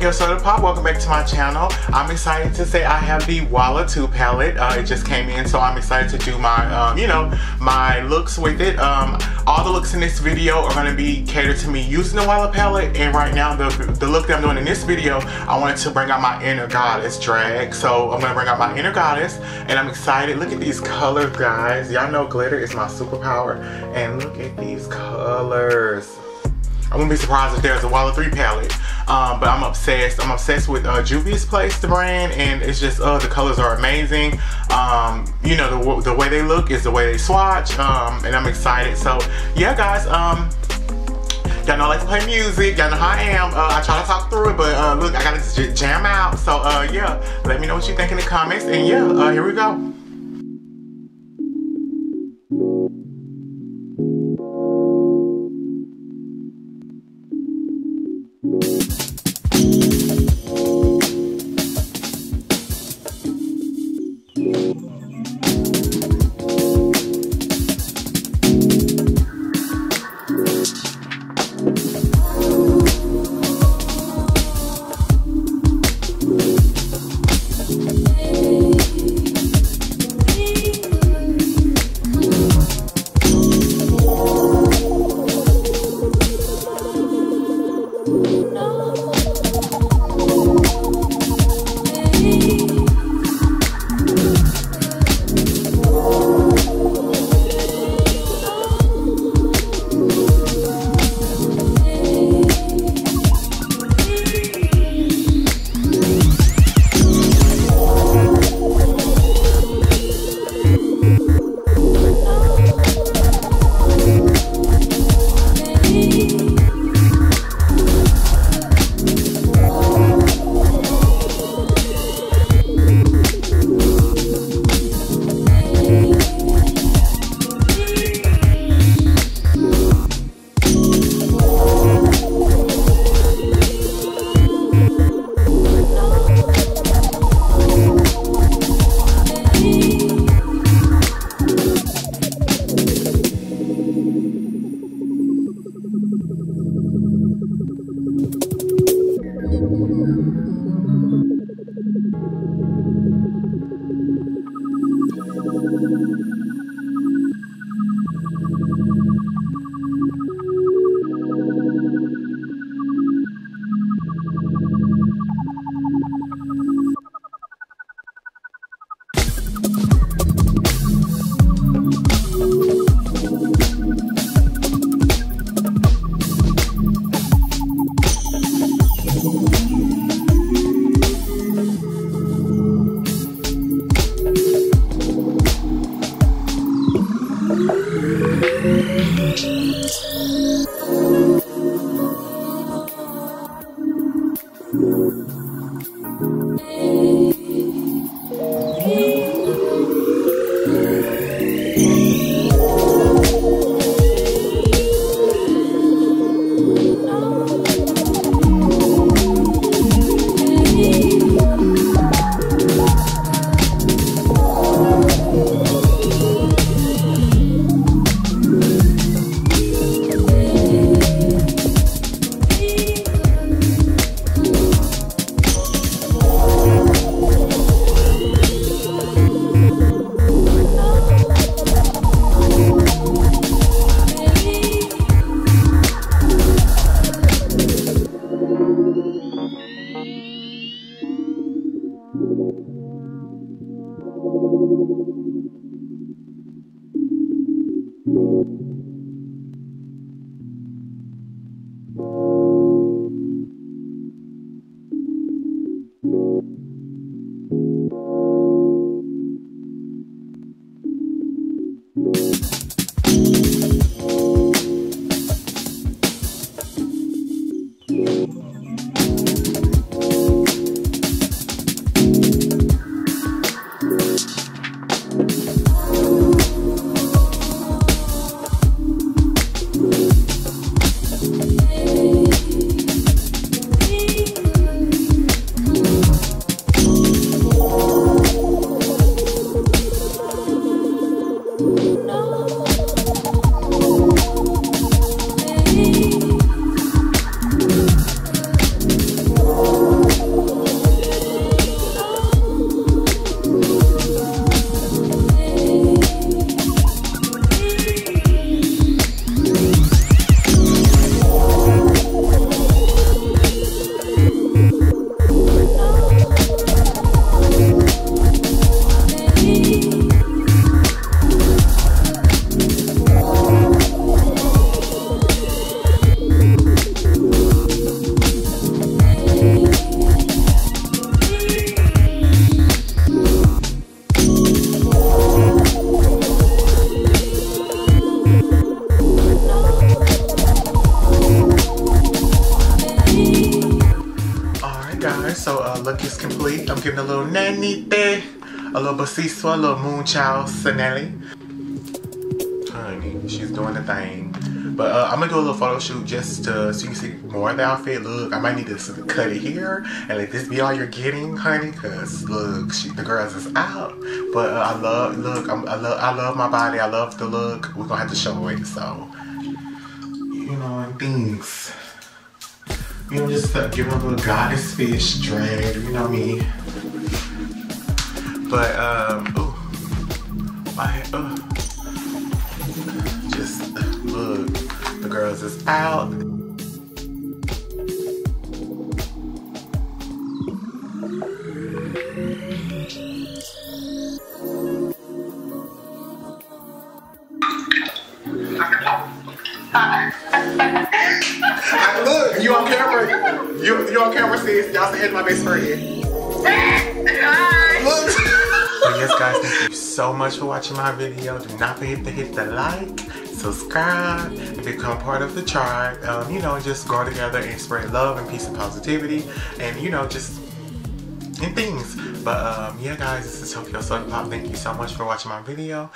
Yo, Soda Pop, welcome back to my channel. I'm excited to say I have the Wahala 2 palette. It just came in, so I'm excited to do my, you know, my looks with it. All the looks in this video are going to be catered to me using the Wahala palette, and right now the look that I'm doing in this video, I wanted to bring out my inner goddess drag. So I'm going to bring out my inner goddess, and I'm excited. Look at these colors, guys. Y'all know glitter is my superpower, and look at these colors. I wouldn't be surprised if there's a Wahala 3 palette, but I'm obsessed. I'm obsessed with Juvia's place, the brand, and it's just, the colors are amazing. You know, the way they look is the way they swatch, and I'm excited. So, yeah, guys, y'all know I like to play music. Y'all know how I am. I try to talk through it, but look, I gotta jam out. So, yeah, let me know what you think in the comments, and yeah, here we go. look is complete. I'm giving a little nanite, a little basiso, a little moonchild Sanelli. Honey, she's doing the thing. But I'm gonna do a little photo shoot just to so you can see more of the outfit. Look, I might need to cut it here and let this be all you're getting, honey. Cause look, the girls is out. But I love my body. I love the look. We're gonna have to show it. So, you know, and things. You know, just giving a little goddess fish drag. You know me. But ooh, just look. The girls is out. Look, you on camera. You on camera, sis. Y'all say hey to my best friend. Look. But yes, guys, thank you so much for watching my video. Do not forget to hit the like, subscribe, and become part of the tribe. You know, just grow together and spread love and peace and positivity, and you know, just in things. But yeah, guys, this is Tokyo Soda Pop. Thank you so much for watching my video.